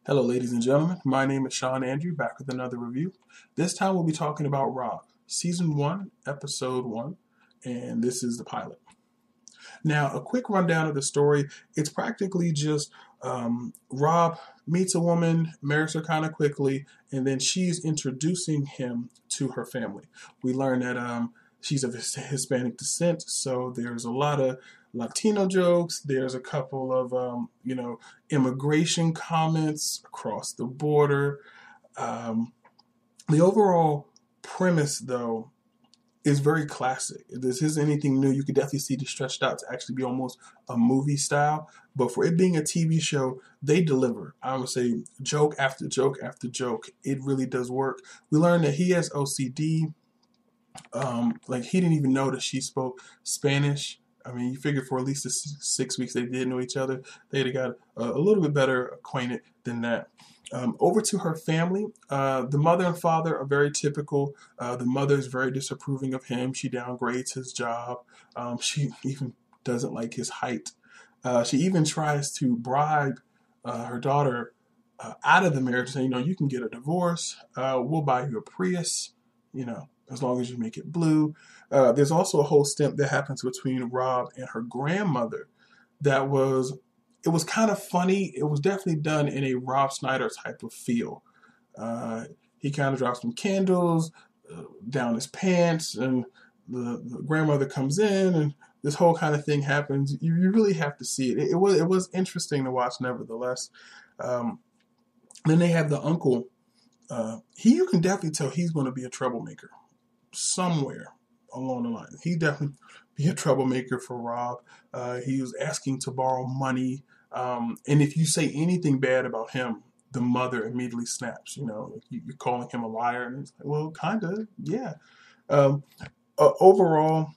Hello, ladies and gentlemen. My name is Sean Andrew, back with another review. This time we'll be talking about Rob, Season 1, Episode 1, and this is the pilot. Now, a quick rundown of the story. It's practically just Rob meets a woman, marries her kind of quickly, and then she's introducing him to her family. We learn that she's of Hispanic descent, so there's a lot of Latino jokes. There's a couple of, immigration comments across the border. Um, the overall premise, though, is very classic. This isn't anything new. You could definitely see it stretched out to actually be almost a movie style. But for it being a TV show, they deliver. I would say joke after joke after joke. It really does work. We learned that he has OCD. Like he didn't even know that she spoke Spanish. I mean, you figure for at least the 6 weeks they did know each other, they'd have got a little bit better acquainted than that. Over to her family. The mother and father are very typical. The mother is very disapproving of him. She downgrades his job. She even doesn't like his height. She even tries to bribe her daughter out of the marriage, saying, you can get a divorce. We'll buy you a Prius, as long as you make it blue. There's also a whole stint that happens between Rob and her grandmother it was kind of funny. It was definitely done in a Rob Schneider type of feel. He kind of drops some candles down his pants, and the grandmother comes in, and this whole kind of thing happens. You really have to see it. It was interesting to watch, nevertheless. Then they have the uncle. You can definitely tell he's going to be a troublemaker somewhere along the line. He definitely be a troublemaker for Rob. He was asking to borrow money. And if you say anything bad about him, the mother immediately snaps. You're calling him a liar. And it's like, well, kind of, yeah. Overall,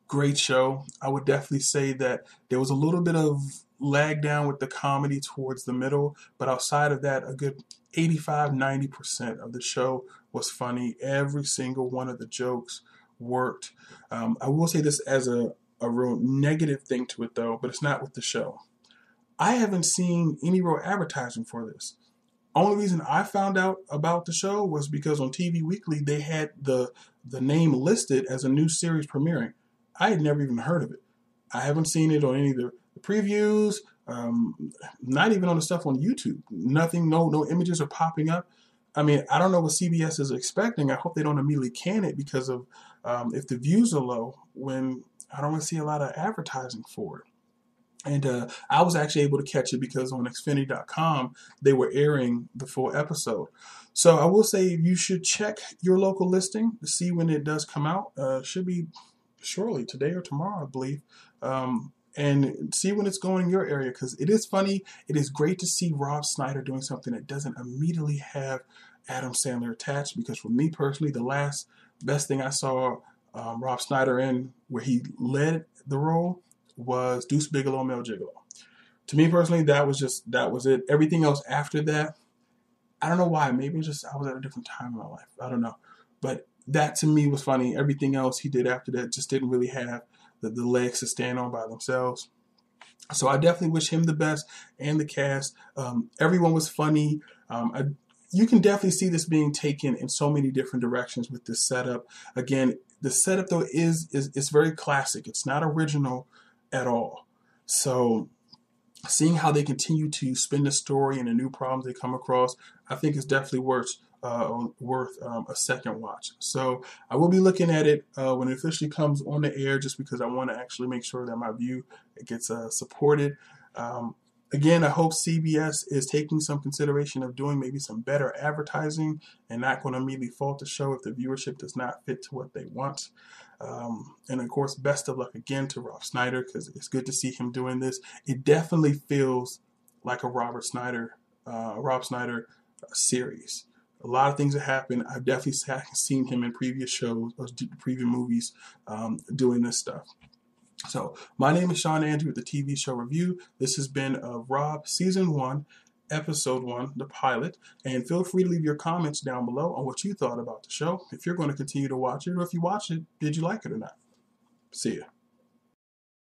great show. I would definitely say that there was a little bit of lag down with the comedy towards the middle, but outside of that, a good 85-90% of the show was funny. Every single one of the jokes worked. I will say this as a real negative thing to it, though, but it's not with the show. I haven't seen any real advertising for this. Only reason I found out about the show was because on TV Weekly they had the name listed as a new series premiering. I had never even heard of it. I haven't seen it on any of the previews, not even on the stuff on YouTube. Nothing, no images are popping up. I mean, I don't know what CBS is expecting. I hope they don't immediately can it because of if the views are low, when I don't really see a lot of advertising for it. And I was actually able to catch it because on Xfinity.com, they were airing the full episode. So I will say you should check your local listing to see when it does come out. Should be shortly, today or tomorrow, I believe. And see when it's going in your area, because it is funny. It is great to see Rob Schneider doing something that doesn't immediately have Adam Sandler attached, because for me personally, the last best thing I saw Rob Schneider in where he led the role was Deuce Bigelow, Mel Gigolo. To me personally, that was it. Everything else after that, I don't know why. Maybe just I was at a different time in my life. I don't know. But that to me was funny. Everything else he did after that just didn't really have the legs to stand on by themselves. So I definitely wish him the best and the cast. Everyone was funny. You can definitely see this being taken in so many different directions with this setup. Again, the setup though is very classic. It's not original at all. So seeing how they continue to spin the story and the new problems they come across, I think is definitely worth a second watch. So I will be looking at it when it officially comes on the air, just because I want to actually make sure that my view gets supported. Again, I hope CBS is taking some consideration of doing maybe some better advertising and not going to immediately fault the show if the viewership does not fit to what they want. And of course, best of luck again to Rob Schneider, because it's good to see him doing this. It definitely feels like a Rob Schneider series. A lot of things that happen. I've definitely seen him in previous shows or previous movies doing this stuff. So my name is Sean Andrew with the TV show review. This has been Rob Season 1, Episode 1, the pilot. And feel free to leave your comments down below on what you thought about the show. If you're going to continue to watch it, or if you watched it, did you like it or not? See ya.